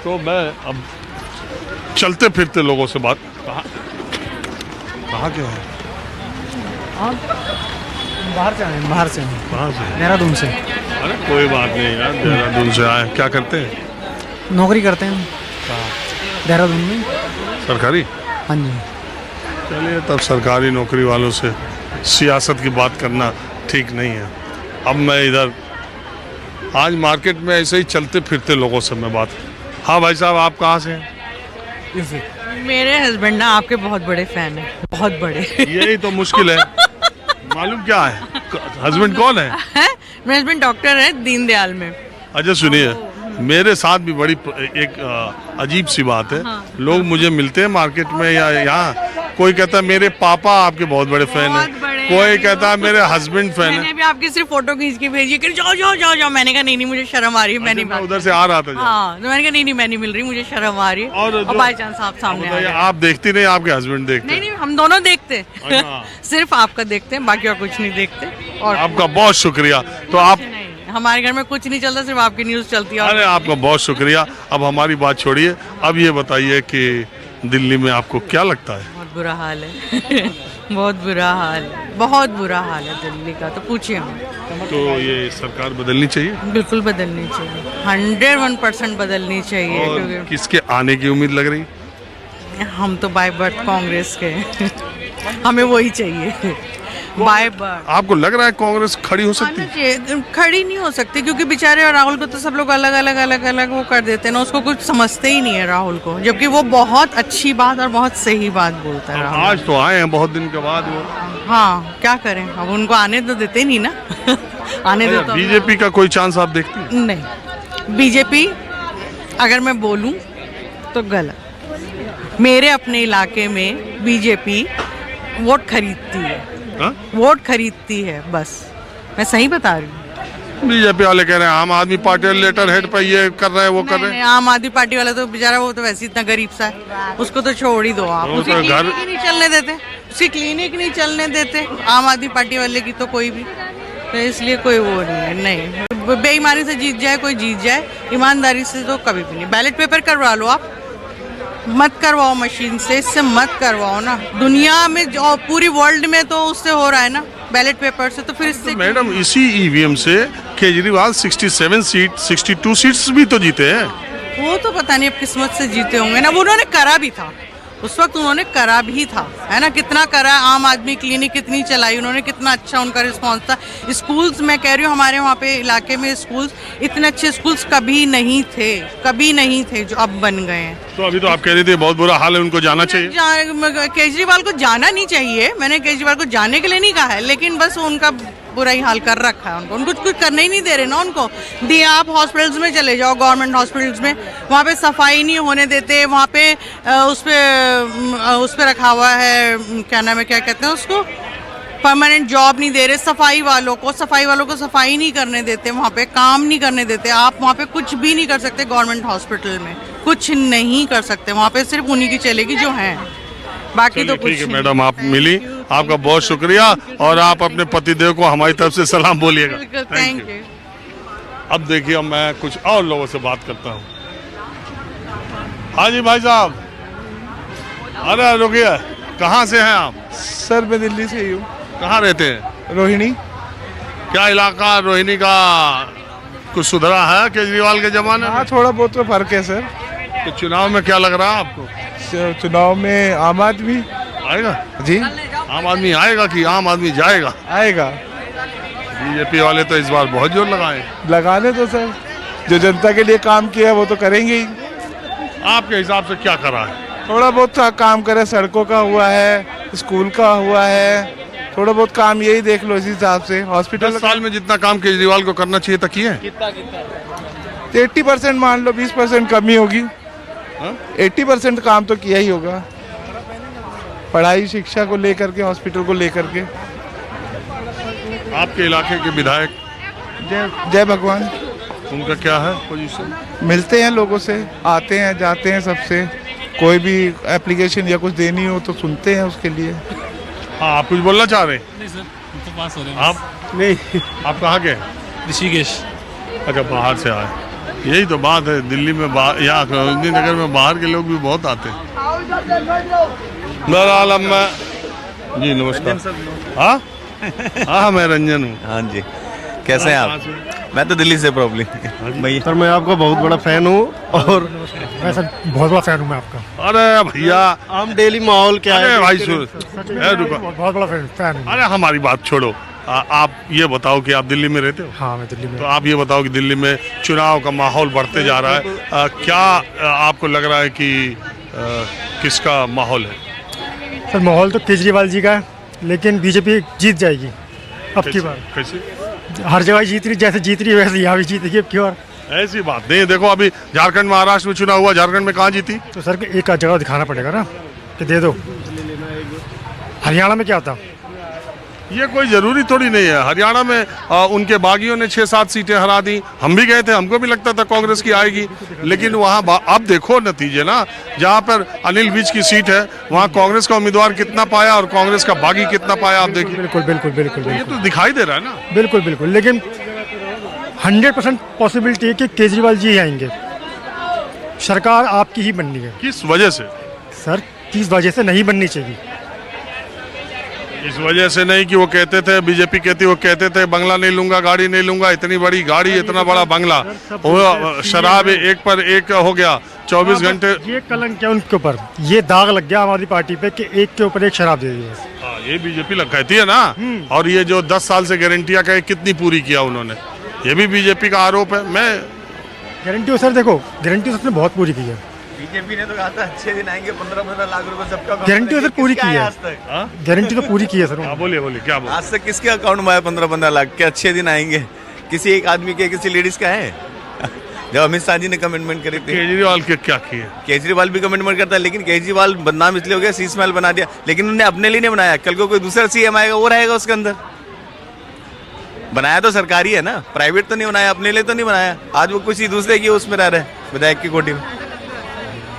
तो मैं अब चलते फिरते लोगों से बात कहाँ के हैं आप बाहर से आए? बाहर से आए, कहाँ से? देहरादून से। अरे कोई बात नहीं यार, देहरादून से आए। क्या करते हैं? नौकरी करते हैं देहरादून में। सरकारी? हाँ जी। चलिए, तब सरकारी नौकरी वालों से सियासत की बात करना ठीक नहीं है। अब मैं इधर आज मार्केट में ऐसे ही चलते फिरते लोगों से मैं बात। हाँ भाई साहब, आप कहाँ से हैं? मेरे हस्बैंड ना आपके बहुत बड़े फैन हैं, बहुत बड़े। यही तो मुश्किल है, मालूम क्या है? हस्बैंड कौन है? मेरे हस्बैंड डॉक्टर है दीनदयाल में। अच्छा सुनिए, मेरे साथ भी बड़ी एक अजीब सी बात है। हाँ। लोग मुझे मिलते हैं मार्केट में या यहाँ, कोई कहता है मेरे पापा आपके बहुत बड़े फैन बहुत हैं, बड़े कोई हैं। कहता है मेरे हस्बैंड फैन मैंने है। भी आपकी सिर्फ फोटो खींच के भेजी कि जाओ जाओ जाओ जाओ। मैंने कहा नहीं मुझे शर्म आ रही है, मैं नहीं मैं बात। उधर से आ रहा था जब। हाँ, तो मैंने कहा नहीं मैं नहीं मिल रही, मुझे शर्म आ रही है। और और बाई चांस आप सामने आ बताइए, गए। आप देखती नहीं, आपके हस्बैंड देखते? नहीं नहीं, हम दोनों देखते हैं। अच्छा। सिर्फ आपका देखते हैं, बाकी और कुछ नहीं देखते। और आपका बहुत शुक्रिया। तो आप, नहीं, हमारे घर में कुछ नहीं चलता, सिर्फ आपकी न्यूज चलती है। अरे आपका बहुत शुक्रिया। अब हमारी बात छोड़िए, अब ये बताइए कि दिल्ली में आपको क्या लगता है? बहुत बुरा हाल है। बहुत बुरा हाल है, बहुत बुरा हाल है दिल्ली का, तो पूछिए हम। तो ये सरकार बदलनी चाहिए बिल्कुल बदलनी चाहिए, 101% बदलनी चाहिए। और क्योंकि किसके आने की उम्मीद लग रही? हम तो बाय बर्थ कांग्रेस के हैं। हमें वही चाहिए बाय बर्थ। आपको लग रहा है कांग्रेस खड़ी हो सकती आना है? चाहिए, खड़ी नहीं हो सकती क्योंकि बेचारे और राहुल को तो सब लोग अलग अलग वो कर देते हैं ना, उसको कुछ समझते ही नहीं है राहुल को, जबकि वो बहुत अच्छी बात और बहुत सही बात बोलता है राहुल। आज तो आए हैं बहुत दिन के बाद वो। हाँ, क्या करें, अब उनको आने तो देते नहीं ना। आने दो तो बीजेपी का कोई चांस आप देखती हैं? नहीं। बीजेपी अगर मैं बोलूं तो गलत। मेरे अपने इलाके में बीजेपी वोट खरीदती है। हाँ? वोट खरीदती है, बस मैं सही बता रही हूँ। बीजेपी वाले कह रहे हैं आम आदमी पार्टी लेटर हेड पे ये कर रहे हैं, वो कर नहीं, रहे नहीं, हैं। आम आदमी पार्टी वाला तो बेचारा वो तो वैसे इतना गरीब सा है, उसको तो छोड़ ही दो आप। वो उसकी तो घर- क्लिनिक ही नहीं चलने देते, उसकी क्लिनिक नहीं चलने देते आम आदमी पार्टी वाले की तो कोई भी। तो इसलिए कोई वो नहीं है। नहीं, बेईमानी से जीत जाए कोई जीत जाए, ईमानदारी से तो कभी भी नहीं। बैलेट पेपर करवा लो आप, मत करवाओ मशीन से, इससे मत करवाओ ना। दुनिया में जो पूरी वर्ल्ड में तो उससे हो रहा है ना, बैलेट पेपर से, तो फिर इससे मैडम इसी ईवीएम से केजरीवाल 62 सीट्स भी तो जीते हैं। वो तो पता नहीं अब किस्मत से जीते होंगे ना। वो उन्होंने करा भी था, उस वक्त उन्होंने करा भी था, है ना। कितना करा, आम आदमी क्लिनिक कितनी चलाई उन्होंने, कितना अच्छा उनका रिस्पांस था। स्कूल्स, मैं कह रही हूँ हमारे वहाँ पे इलाके में स्कूल्स, इतने अच्छे स्कूल्स कभी नहीं थे जो अब बन गए हैं। तो अभी तो आप कह रहे थे बहुत बुरा हाल है, उनको जाना चाहिए। केजरीवाल को जाना नहीं चाहिए, मैंने केजरीवाल को जाने के लिए नहीं कहा है, लेकिन बस उनका बुरा ही हाल कर रखा है उनको कुछ करने ही नहीं दे रहे ना उनको। दिए आप हॉस्पिटल्स में चले जाओ, गवर्नमेंट हॉस्पिटल्स में, वहाँ पे सफाई नहीं होने देते, वहाँ पे उस पे रखा हुआ है, क्या नाम है, क्या कहते हैं उसको, परमानेंट जॉब नहीं दे रहे सफाई वालों को सफाई नहीं करने देते, वहाँ पे काम नहीं करने देते। आप वहाँ पे कुछ भी नहीं कर सकते, गवर्नमेंट हॉस्पिटल में कुछ नहीं कर सकते, वहाँ पे सिर्फ उन्हीं की चलेगी जो है, बाकी तो कुछ ठीक है नहीं। मैडम, आप मिली, आपका बहुत शुक्रिया। और आप अपने पतिदेव को हमारी तरफ से सलाम बोलिएगा। बिल्कुल, Thank थैंक you। यू। अब देखिए, अब मैं कुछ और लोगों से बात करता हूँ। हाँ जी भाई साहब, अरे रुकिए, कहाँ से हैं आप? सर मैं दिल्ली से ही हूँ। कहाँ रहते हैं? रोहिणी। क्या इलाका रोहिणी का कुछ सुधरा है केजरीवाल के जमाने हाँ, में? थोड़ा बहुत तो फर्क है सर। तो चुनाव में क्या लग रहा है आपको? चुनाव में आम आदमी आएगा? जी आम आदमी आएगा कि आम आदमी जाएगा? आएगा। बीजेपी वाले तो इस बार बहुत जोर लगाए। लगाने तो सर, जो जनता के लिए काम किया वो तो करेंगे ही। आपके हिसाब से क्या करा है? थोड़ा बहुत काम करे, सड़कों का हुआ है, स्कूल का हुआ है, थोड़ा बहुत काम यही देख लो। इस हिसाब से 10 हॉस्पिटल साल में जितना काम केजरीवाल को करना चाहिए था किए? 80% मान लो, 20% कमी होगी। हाँ? 80% काम तो किया ही होगा, पढ़ाई शिक्षा को लेकर के, हॉस्पिटल को लेकर के। आपके इलाके के विधायक, जय भगवान। उनका क्या है पोजीशन? मिलते हैं लोगों से, आते हैं जाते हैं सबसे, कोई भी एप्लीकेशन या कुछ देनी हो तो सुनते हैं उसके लिए। हाँ, आप कुछ बोलना चाह रहे हैं? नहीं सर, हम तो पास हो रहे हैं। आप नहीं, आप कहाँ के हैं? ऋषिकेश। अच्छा, बाहर से आए। यही तो बात है, दिल्ली में यहाँ सरोजनी नगर में बाहर के लोग भी बहुत आते हैं। बहरहाल अब मैं जी नमस्कार। हाँ हाँ मैं रंजन हूँ। हाँ जी, कैसे हैं आप? मैं तो दिल्ली से प्रॉब्लम भैया। सर मैं आपका बहुत बड़ा फैन हूँ और मैं सर बहुत बड़ा फैन हूँ मैं आपका। अरे भैया आम डेली माहौल क्या अरे है? भाई सुन बहुत बड़ा फैन हूँ। अरे हमारी बात छोड़ो, आप ये बताओ कि आप दिल्ली में रहते हो? हाँ मैं दिल्ली में। तो आप ये बताओ कि दिल्ली में चुनाव का माहौल बढ़ते जा रहा है, क्या आपको लग रहा है कि किसका माहौल है? सर माहौल तो केजरीवाल जी का है, लेकिन बीजेपी जीत जाएगी अब की बार। कैसे? हर जगह जीत रही, जैसे जीत रही है वैसे यहाँ भी जीतेगी अब की बार। ऐसी बात नहीं, देखो अभी झारखंड महाराष्ट्र में चुनाव हुआ, झारखंड में कहाँ जीती? तो सर एक जगह दिखाना पड़ेगा ना कि दे दो। हरियाणा में क्या होता? ये कोई जरूरी थोड़ी नहीं है। हरियाणा में उनके बागियों ने 6-7 सीटें हरा दी, हम भी गए थे, हमको भी लगता था कांग्रेस की आएगी, लेकिन वहाँ अब देखो नतीजे ना, जहाँ पर अनिल विज की सीट है वहाँ कांग्रेस का उम्मीदवार कितना पाया और कांग्रेस का बागी कितना पाया, आप देखिए। बिल्कुल बिल्कुल बिल्कुल ये बिल्कुल तो दिखाई दे रहा है ना। बिल्कुल बिल्कुल, लेकिन 100% पॉसिबिलिटी है कि केजरीवाल जी ही आएंगे। सरकार आपकी ही बननी है। किस वजह से? सर किस वजह से नहीं बननी चाहिए? इस वजह से नहीं कि वो कहते थे, बीजेपी कहती, वो कहते थे बंगला नहीं लूंगा, गाड़ी नहीं लूंगा, इतनी बड़ी गाड़ी, इतना बड़ा बंगला, वो शराब एक पर एक हो गया 24 घंटे। ये कलंक है उनके ऊपर, ये दाग लग गया हमारी पार्टी पे कि एक के ऊपर एक शराब दे दी है। हाँ, ये बीजेपी कहती है ना। और ये जो 10 साल से गारंटियां कहे कितनी पूरी किया उन्होंने, ये भी बीजेपी का आरोप है। मैं गारंटी सर देखो, गारंटी उसने बहुत पूरी की है। बीजेपी ने तो कहा था अच्छे दिन आएंगे, 15-15 लाख रुपए सबका। गारंटी तो सर पूरी की है आज तक। गारंटी तो पूरी की है सर। हाँ बोलिए क्या बोलिए। आज तक किसके अकाउंट में आया 15-15 लाख के अच्छे दिन आएंगे? किसी एक आदमी के, किसी लेडीज का है? जब अमित शाह जी ने कमिटमेंट करी थी। केजरीवाल के क्या किए? केजरीवाल भी कमिटमेंट करता है, लेकिन केजरीवाल बदनाम इसलिए हो गया, शीश महल बना दिया, लेकिन उन्होंने अपने लिए नहीं बनाया। कल को कोई दूसरा सीएम आएगा, वो रहेगा उसके अंदर। बनाया तो सरकारी है ना, प्राइवेट तो नहीं बनाया, अपने लिए तो नहीं बनाया। आज वो किसी दूसरे की उसमें रह रहे हैं, विधायक की कोठी में।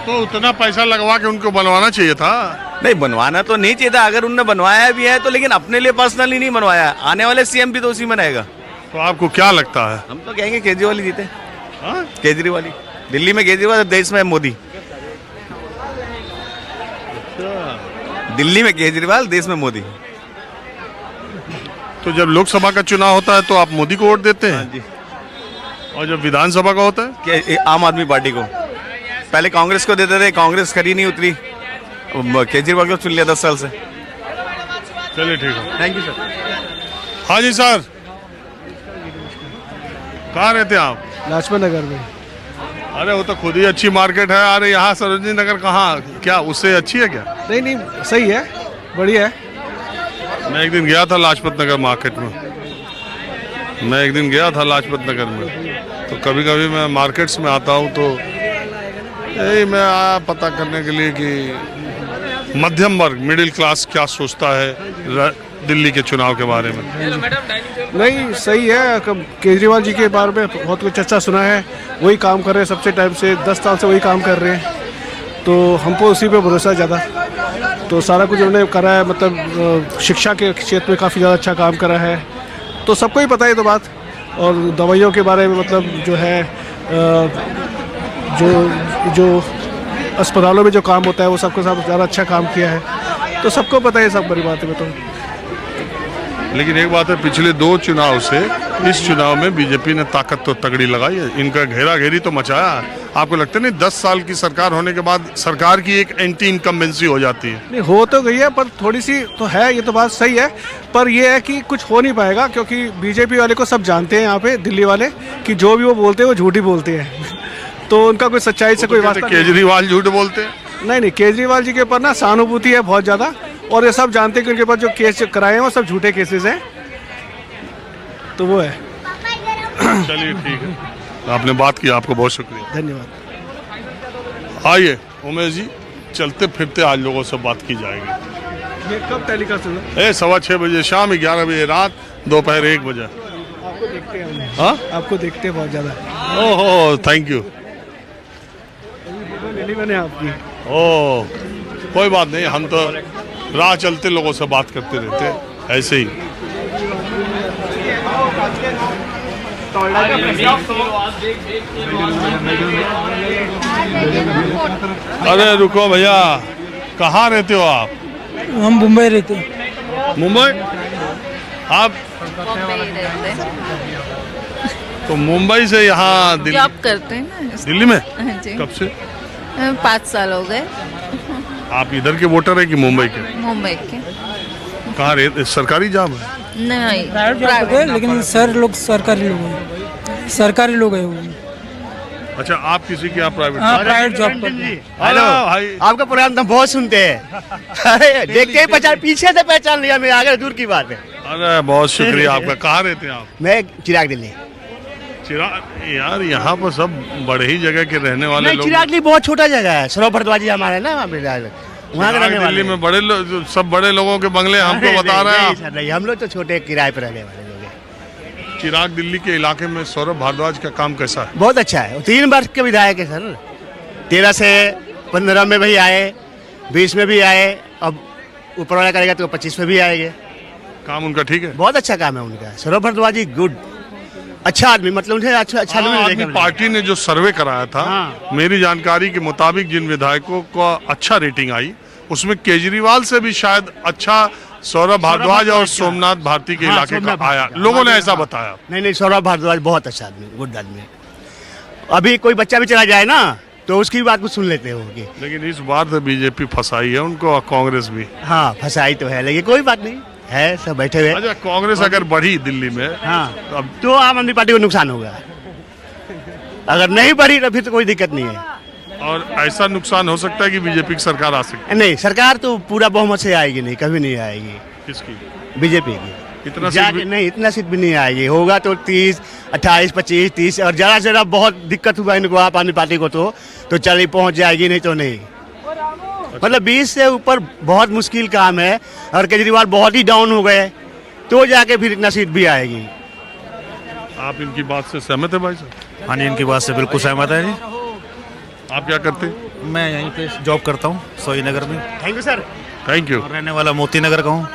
तो उतना पैसा लगवा के उनको बनवाना चाहिए था। नहीं, बनवाना तो नहीं चाहिए था। अगर उनने बनवाया भी है तो, लेकिन अपने लिए पर्सनली नहीं बनवाया। आने वाले सीएम भी तो उसी में रहेगा। तो आपको क्या लगता है? हम तो कहेंगे केजरीवाल ही जीते। हाँ? केजरीवाल ही। दिल्ली में केजरीवाल, देश में मोदी। दिल्ली में केजरीवाल, देश में मोदी। तो जब लोकसभा का चुनाव होता है तो आप मोदी को वोट देते हैं? जी। और जब विधानसभा का होता है? आम आदमी पार्टी को। पहले कांग्रेस को देते थे, कांग्रेस खरी नहीं उतरी, केजरीवाल को चुन लिया 10 साल से। चलिए ठीक है, थैंक यू सर। हाँ जी सर, कहाँ रहते हैं आप? लाजपत नगर में। अरे वो तो खुद ही अच्छी मार्केट है। अरे यहाँ सरोजनी नगर कहाँ, क्या उससे अच्छी है क्या? नहीं सही है, बढ़िया है। मैं एक दिन गया था लाजपत नगर मार्केट में, तो कभी कभी मैं मार्केट्स में आता हूँ तो यही मैं आया पता करने के लिए कि मध्यम वर्ग, मिडिल क्लास क्या सोचता है दिल्ली के चुनाव के बारे में। नहीं सही है, केजरीवाल जी के बारे में बहुत कुछ अच्छा सुना है। वही काम कर रहे हैं सबसे टाइम से, 10 साल से वही काम कर रहे हैं, तो हमको उसी पे भरोसा है ज़्यादा। तो सारा कुछ उन्होंने करा है, मतलब शिक्षा के क्षेत्र में काफ़ी ज़्यादा अच्छा काम करा है, तो सबको ही पता है तो बात। और दवाइयों के बारे में, मतलब जो है जो अस्पतालों में जो काम होता है वो सबके साथ ज़्यादा अच्छा काम किया है, तो सबको पता है सब बड़ी बात है। तो लेकिन एक बात है, पिछले 2 चुनाव से इस चुनाव में बीजेपी ने ताकत तो तगड़ी लगाई है, इनका घेरा घेरी तो मचाया। आपको लगता नहीं 10 साल की सरकार होने के बाद सरकार की एक एंटी इनकम्बेंसी हो जाती है? नहीं, हो तो गई है, पर थोड़ी सी तो है, ये तो बात सही है। पर ये है कि कुछ हो नहीं पाएगा, क्योंकि बीजेपी वाले को सब जानते हैं यहाँ पे, दिल्ली वाले, कि जो भी वो बोलते हैं वो झूठ ही बोलते हैं। तो उनका कोई सच्चाई से कोई वास्ता नहीं। केजरीवाल झूठ बोलते हैं? नहीं, केजरीवाल जी के ऊपर ना सहानुभूति है बहुत ज़्यादा, और ये सब जानते हैं कि उनके पास जो केस कराए हैं वो सब झूठे केसेस हैं, तो वो है। चलिए ठीक है, आपने बात की, आपको बहुत शुक्रिया, धन्यवाद। आइए उमेश जी, चलते फिरते आज लोगों से बात की जाएगी। ये कब टेलीकास्ट होगा? 6:15 बजे, शाम 11 बजे, रात दोपहर 1 बजे। आपको देखते हैं। हाँ, आपको देखते हैं बहुत ज़्यादा। ओहो थैंक यू। ले ली मैंने आपकी। ओह कोई बात नहीं, हम तो राह चलते लोगों से बात करते रहते हैं ऐसे ही। अरे रुको भैया, कहाँ रहते हो आप? हम मुंबई रहते हैं। मुंबई? आप तो मुंबई से यहाँ दिल्ली जॉब करते हैं ना दिल्ली में हाँ जी। कब से? 5 साल हो गए। आप इधर के वोटर है कि मुंबई के? मुंबई के। कहाँ रहते? सरकारी जॉब है? नहीं प्राइवेट जॉब करते हैं, लेकिन सर लोग सरकारी लोग हैं, सरकारी लोग हैं वो। अच्छा, आप किसी के यहाँ प्राइवेट? हाँ, प्राइवेट जॉब करते हैं। हेलो भाई, आपका प्रोग्राम तो बहुत सुनते हैं। अरे देख के पहचान, पीछे से पहचान लिया, मैं आगे दूर की बात है। अरे बहुत शुक्रिया आपका। कहाँ रहते हैं आप? मैं चिराग दिल्ली। चिराग? यार यहाँ पर सब बड़े ही जगह के रहने वाले नहीं, लोग। चिराग दिल्ली बहुत छोटा जगह है। सौरभ भारद्वाज जी हमारे ना वहाँ पे वहाँ के रहने चिराग वाले दिल्ली हैं। में बड़े लोग, सब बड़े लोगों के बंगले हमको नहीं, बता रहे नहीं, हैं सर, नहीं, हम लोग तो छोटे किराए पर रहने वाले लोग हैं। चिराग दिल्ली के इलाके में सौरभ भारद्वाज का काम कैसा है? बहुत अच्छा है। 3 वर्ष के विधायक है सर। 13 से 15 में भी आए, 20 में भी आए, अब ऊपर वाला करेगा तो 25 में भी आएंगे। काम उनका ठीक है? बहुत अच्छा काम है उनका। सौरभ भारद्वाज जी गुड, अच्छा आदमी, मतलब उन्हें अच्छा अच्छा आम आदमी पार्टी ने जो सर्वे कराया था, हाँ। मेरी जानकारी के मुताबिक जिन विधायकों को अच्छा रेटिंग आई, उसमें केजरीवाल से भी शायद अच्छा सौरभ भारद्वाज और सोमनाथ भारती के हाँ, इलाके सोमनाथ का आया। भारती, लोगों ने हाँ, ऐसा हाँ। बताया। नहीं, सौरभ भारद्वाज बहुत अच्छा आदमी, गुड आदमी। अभी कोई बच्चा भी चला जाए ना तो उसकी बात को सुन लेते हो कि लेकिन इस बार तो बीजेपी फंसाई है उनको, और कांग्रेस भी। हाँ फंसाई तो है, लेकिन कोई बात नहीं है, सब बैठे हुए। अच्छा, कांग्रेस अगर बढ़ी दिल्ली में, हाँ तो अब तो आम आदमी पार्टी को नुकसान होगा। अगर नहीं बढ़ी तो फिर तो कोई दिक्कत नहीं है। और ऐसा नुकसान हो सकता है कि बीजेपी की सरकार आ सकती नहीं, सरकार तो पूरा बहुमत से आएगी नहीं, कभी नहीं आएगी है। किसकी? बीजेपी की। इतना सीट जाके भी- नहीं, इतना सीट भी नहीं आएगी। होगा तो 30, 28, 25, 30, और ज़्यादा से ज़्यादा बहुत दिक्कत हुआ इनको आप आदमी पार्टी को तो चली पहुंच जाएगी, नहीं तो नहीं। मतलब 20 से ऊपर बहुत मुश्किल काम है, और केजरीवाल बहुत ही डाउन हो गए तो जाके फिर इतना सीट भी आएगी। आप इनकी बात से सहमत है भाई साहब? हाँ जी, इनकी बात से बिल्कुल सहमत है जी। आप क्या करते हैं? मैं यहीं पे जॉब करता हूँ, सोई नगर में। Thank you sir. Thank you. और रहने वाला मोती नगर का हूँ।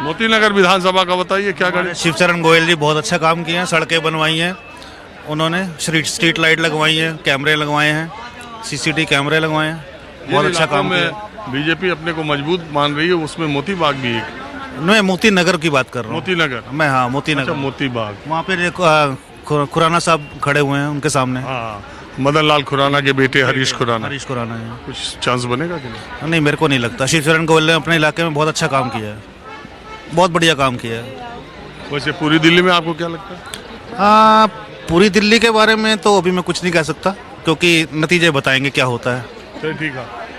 मोती नगर विधानसभा का बताइए क्या करें? शिवचरण गोयल जी बहुत अच्छा काम किए हैं, सड़कें बनवाई हैं उन्होंने, स्ट्रीट लाइट लगवाई हैं, कैमरे लगवाए हैं, CCTV कैमरे लगवाए हैं, बहुत अच्छा काम किया। बीजेपी अपने को मजबूत मान रही है, उसमें मोती बाग भी एक। मैं मोती नगर की बात कर रहा हूँ। मोती नगर? मैं हाँ मोती अच्छा, नगर। मोती बाग। वहाँ पे एक खुराना साहब खड़े हुए हैं उनके सामने। हाँ, मदन लाल खुराना के बेटे हरीश खुराना। हरीश खुराना है। कुछ चांस बनेगा कि नहीं? नहीं, मेरे को नहीं लगता। शिवचरण गोयल ने अपने इलाके में बहुत अच्छा काम किया है, बहुत बढ़िया काम किया है। वैसे पूरी दिल्ली में आपको क्या लगता है? हाँ, पूरी दिल्ली के बारे में तो अभी मैं कुछ नहीं कह सकता, क्योंकि नतीजे बताएंगे क्या होता है। चलिए ठीक है।